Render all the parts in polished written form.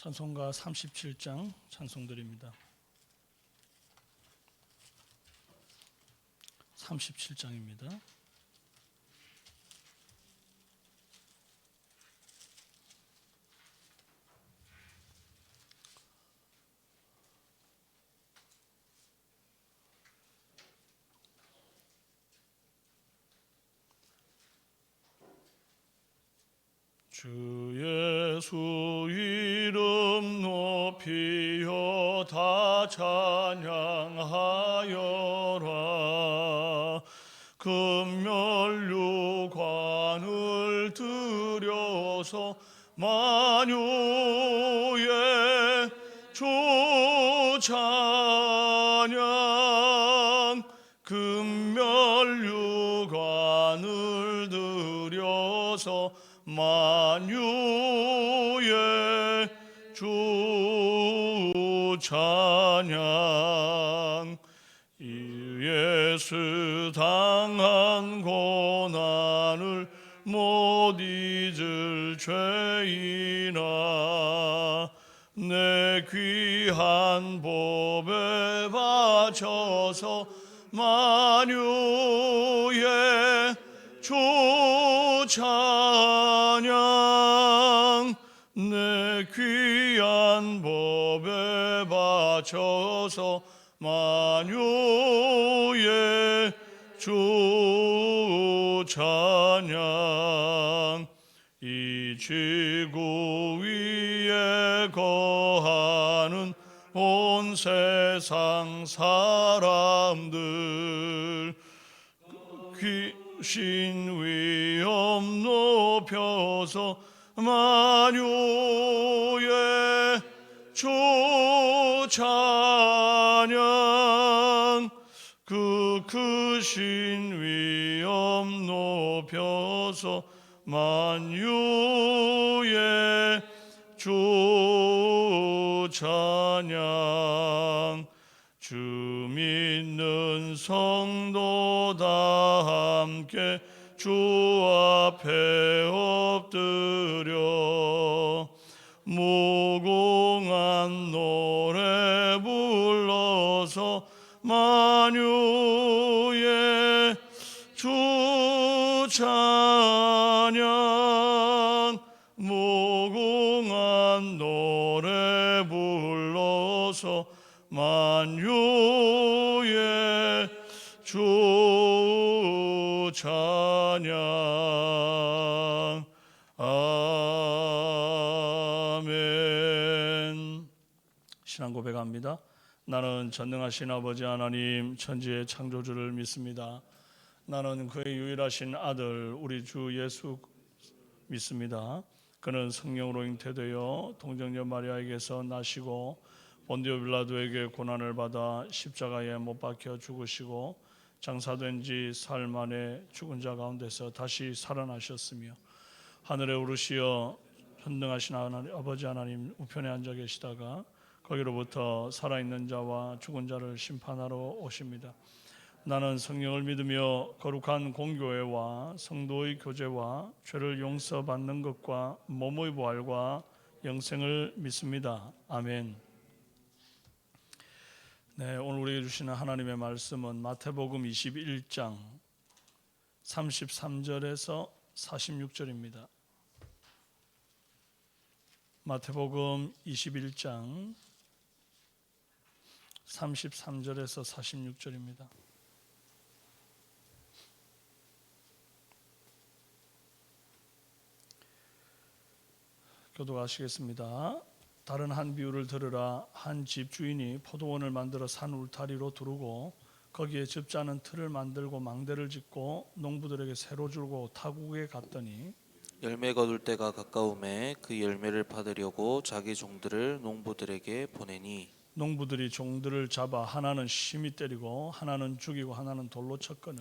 찬송가 37장 찬송드립니다. 37장입니다. 주 예수 이름 높이어 다 찬양하여라. 금면류관을 들여서 만유의 주 찬양. 금면류관을 들여서 만유의 주 찬양. 이 예수 당한 고난을 못 잊을 죄인아, 내 귀한 법에 바쳐서 만유의 주 찬양. 내 귀한 법에 바쳐서 만유의 주 찬양. 이 지구 위에 거하는 온 세상 사람들, 귀신 위엄 높여서 만유의 주 찬양. 그 크신 위엄 높여서 만유의 주 찬양. 주 믿는 성도 다 함께 주 앞에 엎드려 무궁한 노래 불러서 만유의 주 찬양. 무궁한 노래 불러서 만유의 주 찬양. 아멘. 신앙 고백합니다. 나는 전능하신 아버지 하나님 천지의 창조주를 믿습니다. 나는 그의 유일하신 아들 우리 주 예수 믿습니다. 그는 성령으로 잉태되어 동정녀 마리아에게서 나시고 본디오 빌라도에게 고난을 받아 십자가에 못 박혀 죽으시고 장사된 지 사흘 만에 죽은 자 가운데서 다시 살아나셨으며 하늘에 오르시어 전능하신 아버지 하나님 우편에 앉아 계시다가 거기로부터 살아있는 자와 죽은 자를 심판하러 오십니다. 나는 성령을 믿으며 거룩한 공교회와 성도의 교제와 죄를 용서받는 것과 몸의 부활과 영생을 믿습니다. 아멘. 네, 오늘 우리에게 주시는 하나님의 말씀은 마태복음 21장 33절에서 46절입니다. 마태복음 21장 33절에서 46절입니다. 교독하시겠습니다. 다른 한 비유를 들으라. 한 집 주인이 포도원을 만들어 산 울타리로 두르고 거기에 즙자는 틀을 만들고 망대를 짓고 농부들에게 새로 주고 타국에 갔더니 열매 거둘 때가 가까우매 그 열매를 받으려고 자기 종들을 농부들에게 보내니 농부들이 종들을 잡아 하나는 심히 때리고 하나는 죽이고 하나는 돌로 쳤거늘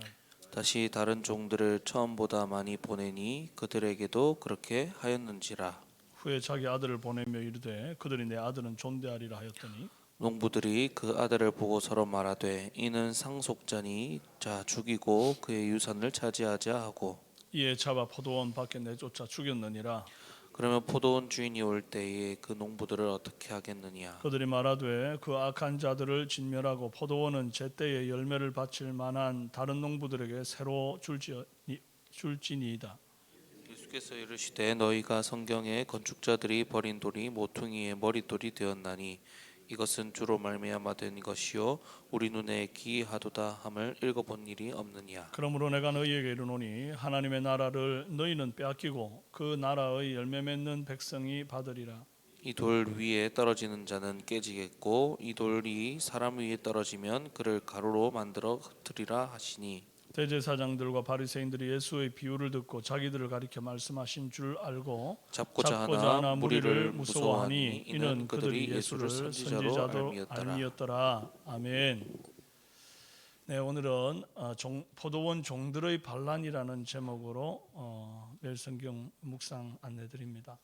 다시 다른 종들을 처음보다 많이 보내니 그들에게도 그렇게 하였는지라. 후에 자기 아들을 보내며 이르되 그들이 내 아들은 존대하리라 하였더니 농부들이 그 아들을 보고 서로 말하되 이는 상속자니 자 죽이고 그의 유산을 차지하자 하고 이에 잡아 포도원 밖에 내쫓아 죽였느니라. 그러면 포도원 주인이 올 때에 그 농부들을 어떻게 하겠느냐? 그들이 말하되 그 악한 자들을 진멸하고 포도원은 제때에 열매를 바칠 만한 다른 농부들에게 새로 줄지니이다. 예수께서 이르시되 너희가 성경에 건축자들이 버린 돌이 모퉁이의 머릿돌이 되었나니 이것은 주로 말미암아 된 것이요 우리 눈에 기이하도다 함을 읽어본 일이 없느냐. 그러므로 내가 너희에게 이르노니 하나님의 나라를 너희는 빼앗기고 그 나라의 열매 맺는 백성이 받으리라. 이 돌 위에 떨어지는 자는 깨지겠고 이 돌이 사람 위에 떨어지면 그를 가루로 만들어 흩으리라 하시니 대제사장들과 바리새인들이 예수의 비유를 듣고 자기들을 가리켜 말씀하신 줄 알고 잡고자 하나 무리를 무서워하니 이는 그들이 예수를 선지자로 알미었더라. 아멘. 네, 오늘은 포도원 종들의 반란이라는 제목으로 매일 성경 묵상 안내드립니다.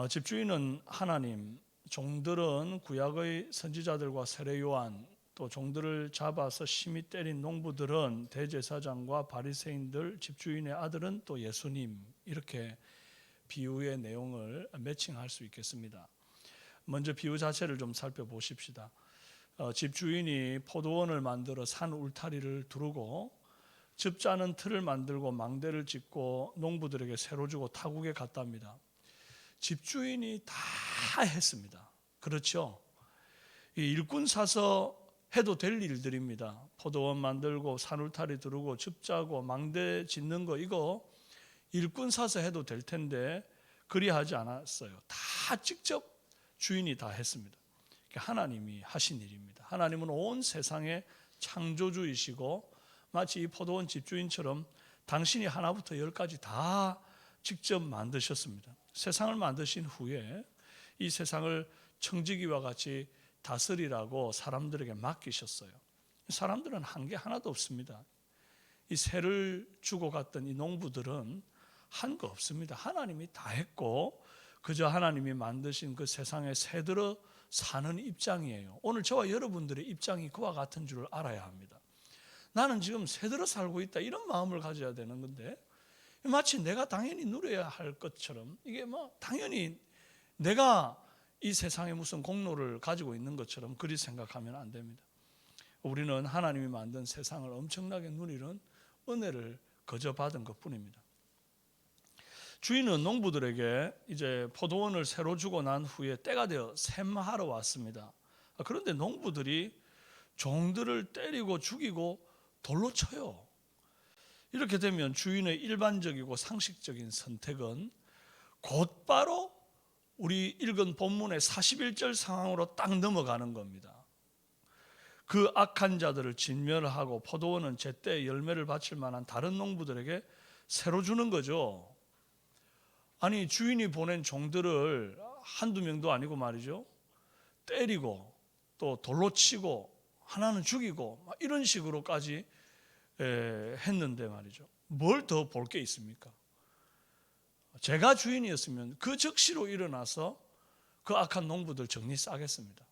집주인은 하나님, 종들은 구약의 선지자들과 세례 요한, 또 종들을 잡아서 심히 때린 농부들은 대제사장과 바리새인들, 집주인의 아들은 또 예수님, 이렇게 비유의 내용을 매칭할 수 있겠습니다. 먼저 비유 자체를 좀 살펴보십시다. 집주인이 포도원을 만들어 산 울타리를 두르고 즙 짜는 틀을 만들고 망대를 짓고 농부들에게 새로 주고 타국에 갔답니다. 집주인이 다 했습니다. 그렇죠? 이 일꾼 사서 해도 될 일들입니다. 포도원 만들고 산울타리 두르고 즙 짜고 망대 짓는 거 이거 일꾼 사서 해도 될 텐데 그리하지 않았어요. 다 직접 주인이 다 했습니다. 하나님이 하신 일입니다. 하나님은 온 세상의 창조주이시고 마치 이 포도원 집주인처럼 당신이 하나부터 열까지 다 직접 만드셨습니다. 세상을 만드신 후에 이 세상을 청지기와 같이 다스리라고 사람들에게 맡기셨어요. 사람들은 한 게 하나도 없습니다. 이 새를 주고 갔던 이 농부들은 한 거 없습니다. 하나님이 다 했고 그저 하나님이 만드신 그 세상에 새들어 사는 입장이에요. 오늘 저와 여러분들의 입장이 그와 같은 줄을 알아야 합니다. 나는 지금 새들어 살고 있다 이런 마음을 가져야 되는 건데 마치 내가 당연히 누려야 할 것처럼 이게 당연히 내가 이 세상에 무슨 공로를 가지고 있는 것처럼 그리 생각하면 안 됩니다. 우리는 하나님이 만든 세상을 엄청나게 누리는 은혜를 거저 받은 것뿐입니다. 주인은 농부들에게 이제 포도원을 새로 주고 난 후에 때가 되어 샘하러 왔습니다. 그런데 농부들이 종들을 때리고 죽이고 돌로 쳐요. 이렇게 되면 주인의 일반적이고 상식적인 선택은 곧바로 우리 읽은 본문의 41절 상황으로 딱 넘어가는 겁니다. 그 악한 자들을 진멸하고 포도원은 제때 열매를 바칠 만한 다른 농부들에게 새로 주는 거죠. 아니 주인이 보낸 종들을 한두 명도 아니고 말이죠. 때리고 또 돌로 치고 하나는 죽이고 이런 식으로까지 했는데 말이죠. 뭘 더 볼 게 있습니까? 제가 주인이었으면 그 즉시로 일어나서 그 악한 농부들 정리 싸겠습니다.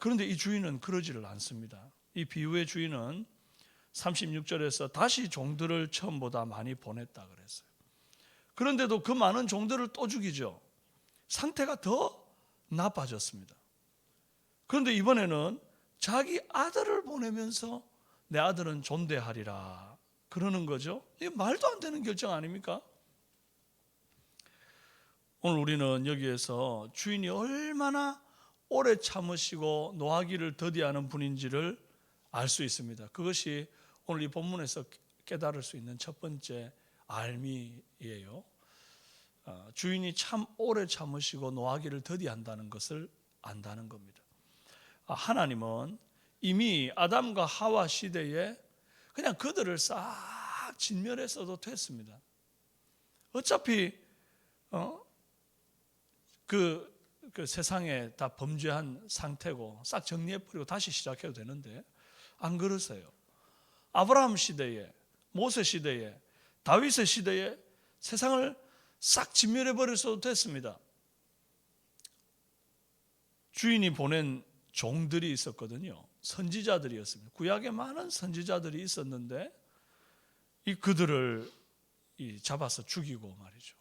그런데 이 주인은 그러지를 않습니다. 이 비유의 주인은 36절에서 다시 종들을 처음보다 많이 보냈다 그랬어요. 그런데도 그 많은 종들을 또 죽이죠. 상태가 더 나빠졌습니다. 그런데 이번에는 자기 아들을 보내면서 내 아들은 존대하리라 그러는 거죠. 이게 말도 안 되는 결정 아닙니까? 오늘 우리는 여기에서 주인이 얼마나 오래 참으시고 노하기를 더디하는 분인지를 알 수 있습니다. 그것이 오늘 이 본문에서 깨달을 수 있는 첫 번째 알미예요. 주인이 참 오래 참으시고 노하기를 더디한다는 것을 안다는 겁니다. 하나님은 이미 아담과 하와 시대에 그냥 그들을 싹 진멸했어도 됐습니다. 어차피 그 세상에 다 범죄한 상태고 싹 정리해버리고 다시 시작해도 되는데 안 그러세요. 아브라함 시대에, 모세 시대에, 다윗의 시대에 세상을 싹 진멸해버렸어도 됐습니다. 주인이 보낸 종들이 있었거든요. 선지자들이었습니다. 구약에 많은 선지자들이 있었는데 그들을 잡아서 죽이고 말이죠.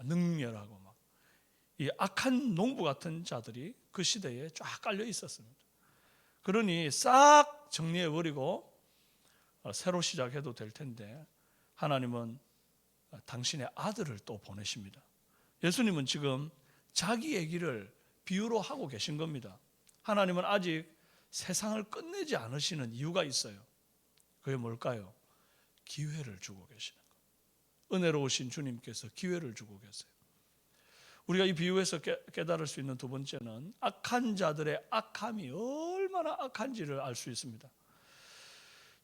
능멸하고 막 이 악한 농부 같은 자들이 그 시대에 쫙 깔려 있었습니다. 그러니 싹 정리해 버리고 새로 시작해도 될 텐데 하나님은 당신의 아들을 또 보내십니다. 예수님은 지금 자기 얘기를 비유로 하고 계신 겁니다. 하나님은 아직 세상을 끝내지 않으시는 이유가 있어요. 그게 뭘까요? 기회를 주고 계시는 거예요. 은혜로우신 주님께서 기회를 주고 계세요. 우리가 이 비유에서 깨달을 수 있는 두 번째는 악한 자들의 악함이 얼마나 악한지를 알 수 있습니다.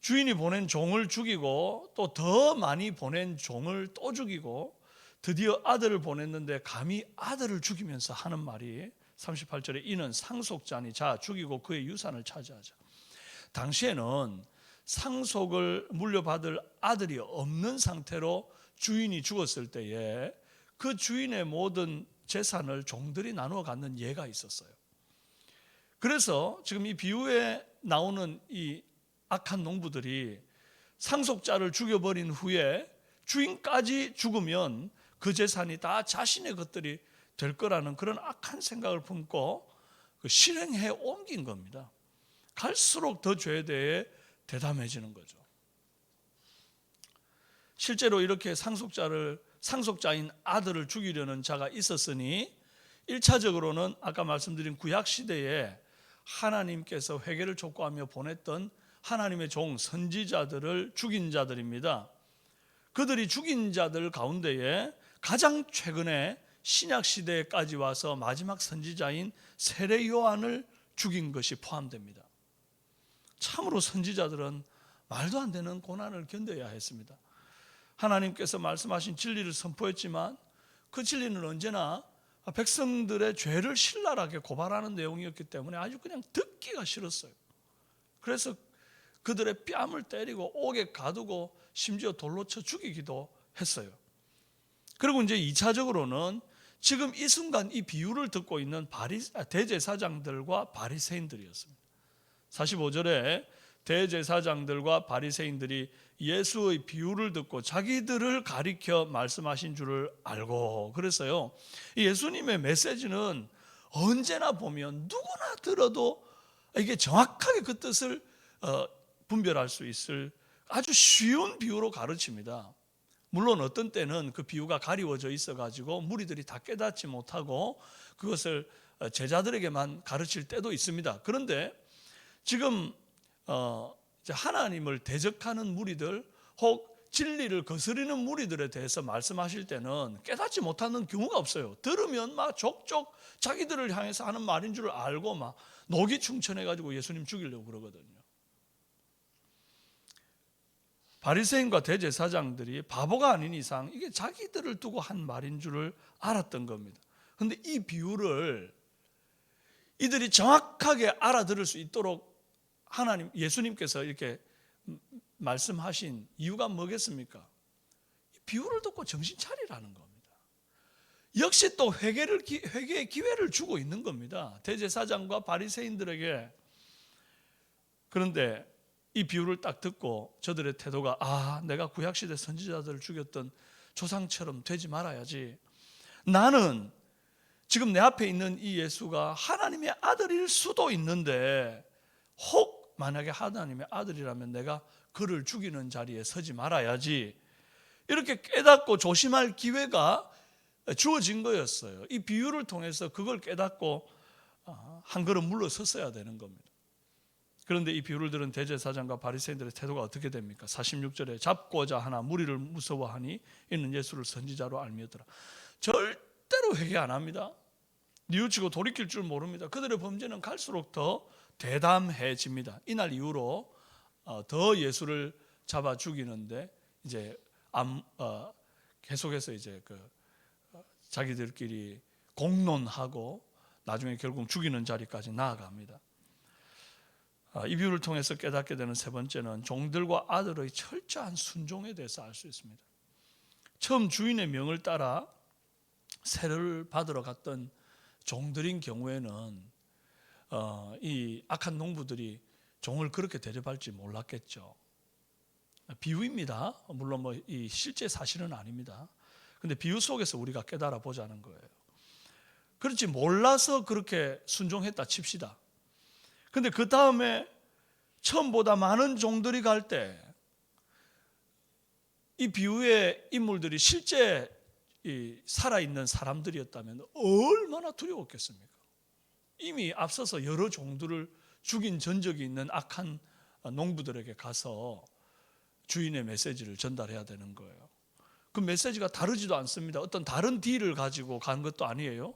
주인이 보낸 종을 죽이고 또 더 많이 보낸 종을 또 죽이고 드디어 아들을 보냈는데 감히 아들을 죽이면서 하는 말이 38절에 이는 상속자니 자 죽이고 그의 유산을 차지하자. 당시에는 상속을 물려받을 아들이 없는 상태로 주인이 죽었을 때에 그 주인의 모든 재산을 종들이 나누어 갖는 예가 있었어요. 그래서 지금 이 비유에 나오는 이 악한 농부들이 상속자를 죽여버린 후에 주인까지 죽으면 그 재산이 다 자신의 것들이 될 거라는 그런 악한 생각을 품고 실행해 옮긴 겁니다. 갈수록 더 죄에 대해 대담해지는 거죠. 실제로 이렇게 상속자인 아들을 죽이려는 자가 있었으니 1차적으로는 아까 말씀드린 구약시대에 하나님께서 회개를 촉구하며 보냈던 하나님의 종 선지자들을 죽인 자들입니다. 그들이 죽인 자들 가운데에 가장 최근에 신약시대까지 와서 마지막 선지자인 세례 요한을 죽인 것이 포함됩니다. 참으로 선지자들은 말도 안 되는 고난을 견뎌야 했습니다. 하나님께서 말씀하신 진리를 선포했지만 그 진리는 언제나 백성들의 죄를 신랄하게 고발하는 내용이었기 때문에 아주 그냥 듣기가 싫었어요. 그래서 그들의 뺨을 때리고 옥에 가두고 심지어 돌로 쳐 죽이기도 했어요. 그리고 이제 2차적으로는 지금 이 순간 이 비유를 듣고 있는 대제사장들과 바리새인들이었습니다. 45절에 대제사장들과 바리새인들이 예수의 비유를 듣고 자기들을 가리켜 말씀하신 줄을 알고 그래서요. 예수님의 메시지는 언제나 보면 누구나 들어도 이게 정확하게 그 뜻을 분별할 수 있을 아주 쉬운 비유로 가르칩니다. 물론 어떤 때는 그 비유가 가리워져 있어가지고 무리들이 다 깨닫지 못하고 그것을 제자들에게만 가르칠 때도 있습니다. 그런데 지금 하나님을 대적하는 무리들 혹 진리를 거스리는 무리들에 대해서 말씀하실 때는 깨닫지 못하는 경우가 없어요. 들으면 막 족족 자기들을 향해서 하는 말인 줄 알고 막 녹이 충천해가지고 예수님 죽이려고 그러거든요. 바리새인과 대제사장들이 바보가 아닌 이상 이게 자기들을 두고 한 말인 줄을 알았던 겁니다. 그런데 이 비유를 이들이 정확하게 알아들을 수 있도록 예수님께서 이렇게 말씀하신 이유가 뭐겠습니까? 비유를 듣고 정신 차리라는 겁니다. 역시 또 회개의 기회를 주고 있는 겁니다. 대제사장과 바리새인들에게. 그런데 이 비유를 딱 듣고 저들의 태도가 내가 구약시대 선지자들을 죽였던 조상처럼 되지 말아야지. 나는 지금 내 앞에 있는 이 예수가 하나님의 아들일 수도 있는데 혹 만약에 하나님의 아들이라면 내가 그를 죽이는 자리에 서지 말아야지. 이렇게 깨닫고 조심할 기회가 주어진 거였어요. 이 비유를 통해서 그걸 깨닫고 한 걸음 물러섰어야 되는 겁니다. 그런데 이 비유를 들은 대제사장과 바리새인들의 태도가 어떻게 됩니까? 46절에 잡고자 하나 무리를 무서워하니 이는 예수를 선지자로 알미었더라. 절대로 회개 안 합니다. 뉘우치고 돌이킬 줄 모릅니다. 그들의 범죄는 갈수록 더 대담해집니다. 이날 이후로 더 예수를 잡아 죽이는데 이제 계속해서 이제 자기들끼리 공론하고 나중에 결국 죽이는 자리까지 나아갑니다. 이 비유를 통해서 깨닫게 되는 세 번째는 종들과 아들의 철저한 순종에 대해서 알 수 있습니다. 처음 주인의 명을 따라 세례를 받으러 갔던 종들인 경우에는 이 악한 농부들이 종을 그렇게 대접할지 몰랐겠죠. 비유입니다. 물론 이 실제 사실은 아닙니다. 근데 비유 속에서 우리가 깨달아 보자는 거예요. 그렇지 몰라서 그렇게 순종했다 칩시다. 근데 그 다음에 처음보다 많은 종들이 갈 때 이 비유의 인물들이 실제 살아있는 사람들이었다면 얼마나 두려웠겠습니까? 이미 앞서서 여러 종들을 죽인 전적이 있는 악한 농부들에게 가서 주인의 메시지를 전달해야 되는 거예요. 그 메시지가 다르지도 않습니다. 어떤 다른 딜을 가지고 간 것도 아니에요.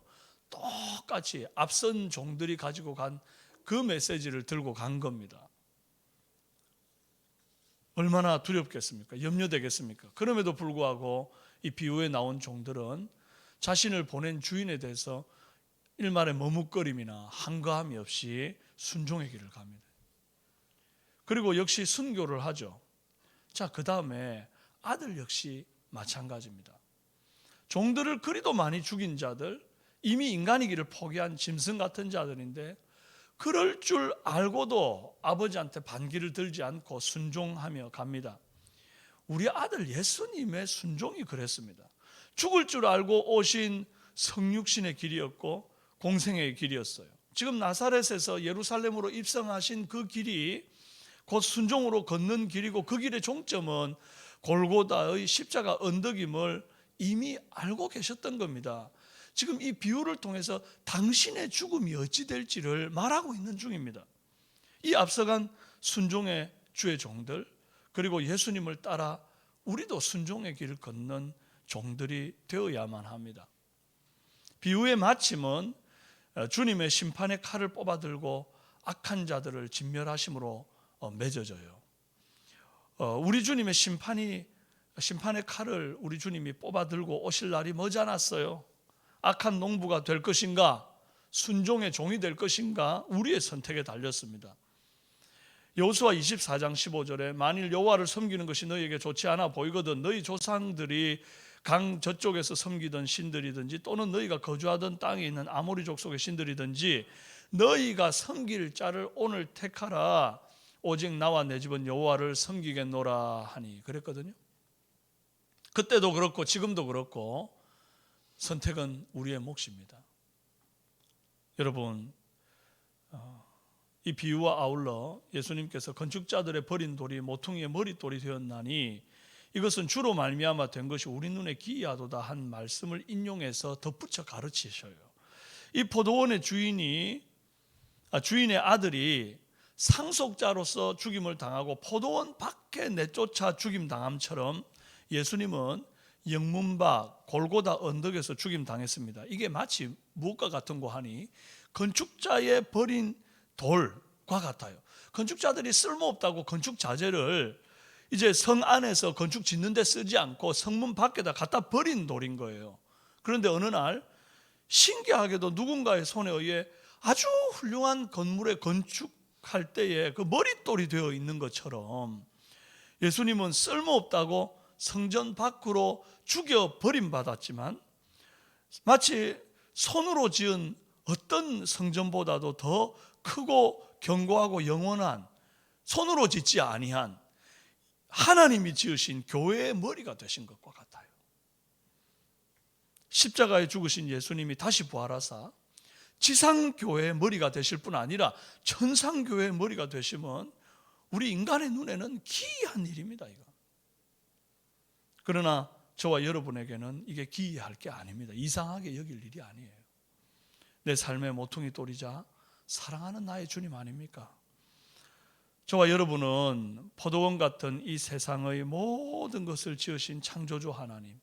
똑같이 앞선 종들이 가지고 간 그 메시지를 들고 간 겁니다. 얼마나 두렵겠습니까? 염려되겠습니까? 그럼에도 불구하고 이 비유에 나온 종들은 자신을 보낸 주인에 대해서 일말의 머뭇거림이나 한가함이 없이 순종의 길을 갑니다. 그리고 역시 순교를 하죠. 자, 그 다음에 아들 역시 마찬가지입니다. 종들을 그리도 많이 죽인 자들, 이미 인간이기를 포기한 짐승 같은 자들인데 그럴 줄 알고도 아버지한테 반기를 들지 않고 순종하며 갑니다. 우리 아들 예수님의 순종이 그랬습니다. 죽을 줄 알고 오신 성육신의 길이었고 공생의 길이었어요. 지금 나사렛에서 예루살렘으로 입성하신 그 길이 곧 순종으로 걷는 길이고 그 길의 종점은 골고다의 십자가 언덕임을 이미 알고 계셨던 겁니다. 지금 이 비유를 통해서 당신의 죽음이 어찌 될지를 말하고 있는 중입니다. 이 앞서간 순종의 주의 종들, 그리고 예수님을 따라 우리도 순종의 길을 걷는 종들이 되어야만 합니다. 비유의 마침은 주님의 심판의 칼을 뽑아들고 악한 자들을 진멸하심으로 맺어져요. 우리 주님의 심판의 칼을 우리 주님이 뽑아들고 오실 날이 머지않았어요. 악한 농부가 될 것인가, 순종의 종이 될 것인가, 우리의 선택에 달렸습니다. 여호수아 24장 15절에 만일 여호와를 섬기는 것이 너희에게 좋지 않아 보이거든 너희 조상들이 강 저쪽에서 섬기던 신들이든지 또는 너희가 거주하던 땅에 있는 아모리 족속의 신들이든지 너희가 섬길 자를 오늘 택하라. 오직 나와 내 집은 여호와를 섬기겠노라 하니 그랬거든요. 그때도 그렇고 지금도 그렇고 선택은 우리의 몫입니다. 여러분, 이 비유와 아울러 예수님께서 건축자들의 버린 돌이 모퉁이의 머릿돌이 되었나니 이것은 주로 말미암아 된 것이 우리 눈에 기이하도다 한 말씀을 인용해서 덧붙여 가르치셔요. 이 포도원의 주인의 아들이 상속자로서 죽임을 당하고 포도원 밖에 내쫓아 죽임 당함처럼 예수님은 영문박 골고다 언덕에서 죽임 당했습니다. 이게 마치 무엇과 같은 거 하니 건축자의 버린 돌과 같아요. 건축자들이 쓸모없다고 건축 자재를 이제 성 안에서 건축 짓는 데 쓰지 않고 성문 밖에다 갖다 버린 돌인 거예요. 그런데 어느 날 신기하게도 누군가의 손에 의해 아주 훌륭한 건물에 건축할 때에 그 머릿돌이 되어 있는 것처럼 예수님은 쓸모없다고 성전 밖으로 죽여 버림받았지만 마치 손으로 지은 어떤 성전보다도 더 크고 견고하고 영원한 손으로 짓지 아니한 하나님이 지으신 교회의 머리가 되신 것과 같아요. 십자가에 죽으신 예수님이 다시 부활하사 지상교회의 머리가 되실 뿐 아니라 천상교회의 머리가 되시면 우리 인간의 눈에는 기이한 일입니다. 이거. 그러나 저와 여러분에게는 이게 기이할 게 아닙니다. 이상하게 여길 일이 아니에요. 내 삶의 모퉁이 돌이자 사랑하는 나의 주님 아닙니까? 저와 여러분은 포도원 같은 이 세상의 모든 것을 지으신 창조주 하나님,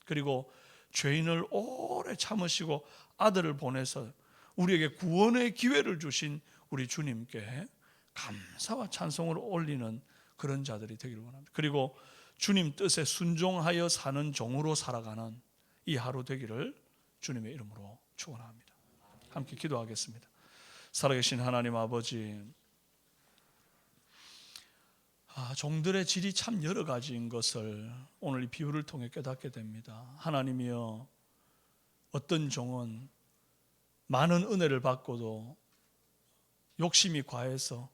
그리고 죄인을 오래 참으시고 아들을 보내서 우리에게 구원의 기회를 주신 우리 주님께 감사와 찬송을 올리는 그런 자들이 되기를 원합니다. 그리고 주님 뜻에 순종하여 사는 종으로 살아가는 이 하루 되기를 주님의 이름으로 축원합니다. 함께 기도하겠습니다. 살아계신 하나님 아버지, 종들의 질이 참 여러 가지인 것을 오늘 이 비유를 통해 깨닫게 됩니다. 하나님이여, 어떤 종은 많은 은혜를 받고도 욕심이 과해서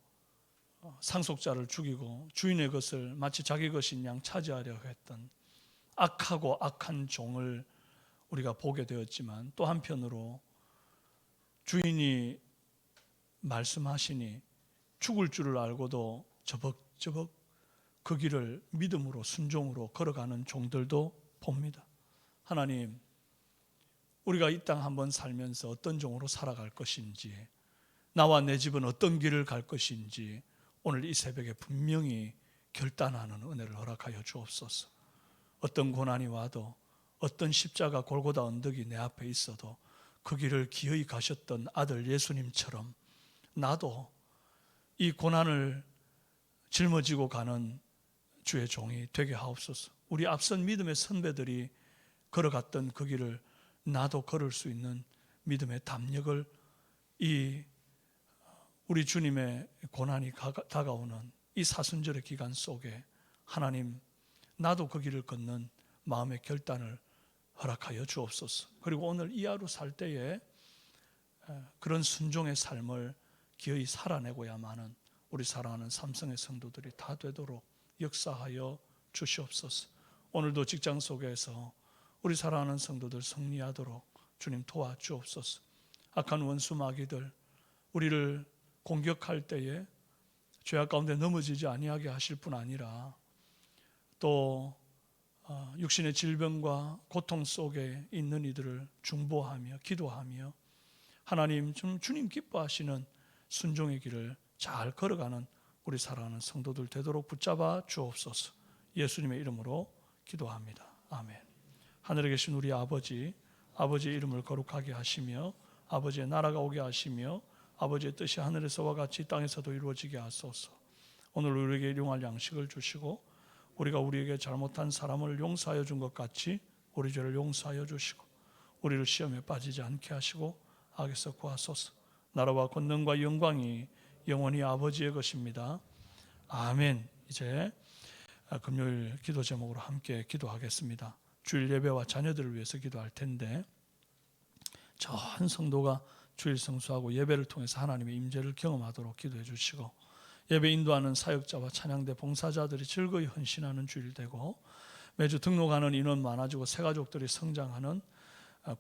상속자를 죽이고 주인의 것을 마치 자기 것인 양 차지하려 했던 악하고 악한 종을 우리가 보게 되었지만, 또 한편으로 주인이 말씀하시니 죽을 줄을 알고도 저벅저벅 그 길을 믿음으로 순종으로 걸어가는 종들도 봅니다. 하나님, 우리가 이 땅 한번 살면서 어떤 종으로 살아갈 것인지, 나와 내 집은 어떤 길을 갈 것인지 오늘 이 새벽에 분명히 결단하는 은혜를 허락하여 주옵소서. 어떤 고난이 와도, 어떤 십자가 골고다 언덕이 내 앞에 있어도 그 길을 기어이 가셨던 아들 예수님처럼 나도 이 고난을 짊어지고 가는 주의 종이 되게 하옵소서. 우리 앞선 믿음의 선배들이 걸어갔던 그 길을 나도 걸을 수 있는 믿음의 담력을, 이 우리 주님의 고난이 다가오는 이 사순절의 기간 속에 하나님, 나도 그 길을 걷는 마음의 결단을 허락하여 주옵소서. 그리고 오늘 이 하루 살 때에 그런 순종의 삶을 기어이 살아내고야만은 우리 사랑하는 삼성의 성도들이 다 되도록 역사하여 주시옵소서. 오늘도 직장 속에서 우리 사랑하는 성도들 승리하도록 주님 도와주옵소서. 악한 원수 마귀들 우리를 공격할 때에 죄악 가운데 넘어지지 아니하게 하실 뿐 아니라, 또 육신의 질병과 고통 속에 있는 이들을 중보하며 기도하며 하나님, 주님 기뻐하시는 순종의 길을 잘 걸어가는 우리 사랑하는 성도들 되도록 붙잡아 주옵소서. 예수님의 이름으로 기도합니다. 아멘. 하늘에 계신 우리 아버지, 아버지의 이름을 거룩하게 하시며 아버지의 나라가 오게 하시며 아버지의 뜻이 하늘에서와 같이 땅에서도 이루어지게 하소서. 오늘 우리에게 일용할 양식을 주시고 우리가 우리에게 잘못한 사람을 용서하여 준 것 같이 우리 죄를 용서하여 주시고 우리를 시험에 빠지지 않게 하시고 악에서 구하소서. 나라와 권능과 영광이 영원히 아버지의 것입니다. 아멘. 이제 금요일 기도 제목으로 함께 기도하겠습니다. 주일 예배와 자녀들을 위해서 기도할 텐데, 전 성도가 주일 성수하고 예배를 통해서 하나님의 임재를 경험하도록 기도해 주시고, 예배 인도하는 사역자와 찬양대 봉사자들이 즐거이 헌신하는 주일 되고, 매주 등록하는 인원 많아지고 새가족들이 성장하는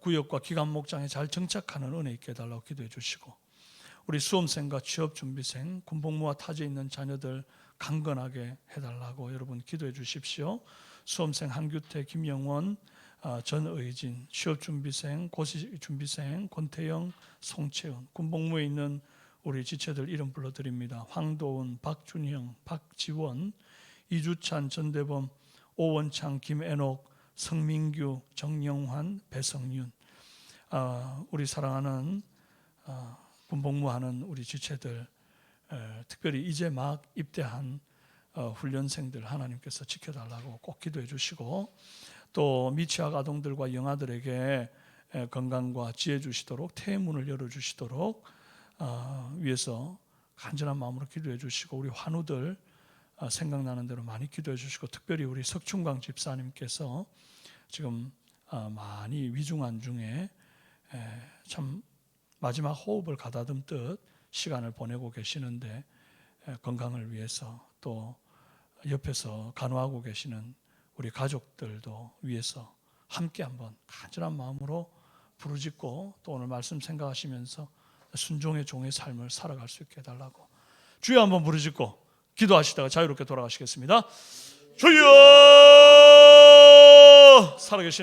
구역과 기관 목장에 잘 정착하는 은혜 있게 해달라고 기도해 주시고, 우리 수험생과 취업준비생, 군복무와 타지에 있는 자녀들 강건하게 해달라고 여러분 기도해 주십시오. 수험생 한규태, 김영원, 전의진, 취업준비생, 고시준비생, 권태영, 송채은, 군복무에 있는 우리 지체들 이름 불러드립니다. 황도훈, 박준형, 박지원, 이주찬, 전대범, 오원창, 김애녹, 성민규, 정영환, 배성윤, 우리 사랑하는 군복무하는 우리 지체들, 특별히 이제 막 입대한 훈련생들 하나님께서 지켜달라고 꼭 기도해 주시고, 또 미취학 아동들과 영아들에게 건강과 지혜 주시도록 태문을 열어주시도록 위해서 간절한 마음으로 기도해 주시고, 우리 환우들 생각나는 대로 많이 기도해 주시고, 특별히 우리 석춘광 집사님께서 지금 많이 위중한 중에 참 마지막 호흡을 가다듬듯 시간을 보내고 계시는데, 건강을 위해서 또 옆에서 간호하고 계시는 우리 가족들도 위해서 함께 한번 간절한 마음으로 부르짖고, 또 오늘 말씀 생각하시면서 순종의 종의 삶을 살아갈 수 있게 해달라고 주여 한번 부르짖고 기도하시다가 자유롭게 돌아가시겠습니다. 주여! 살아계신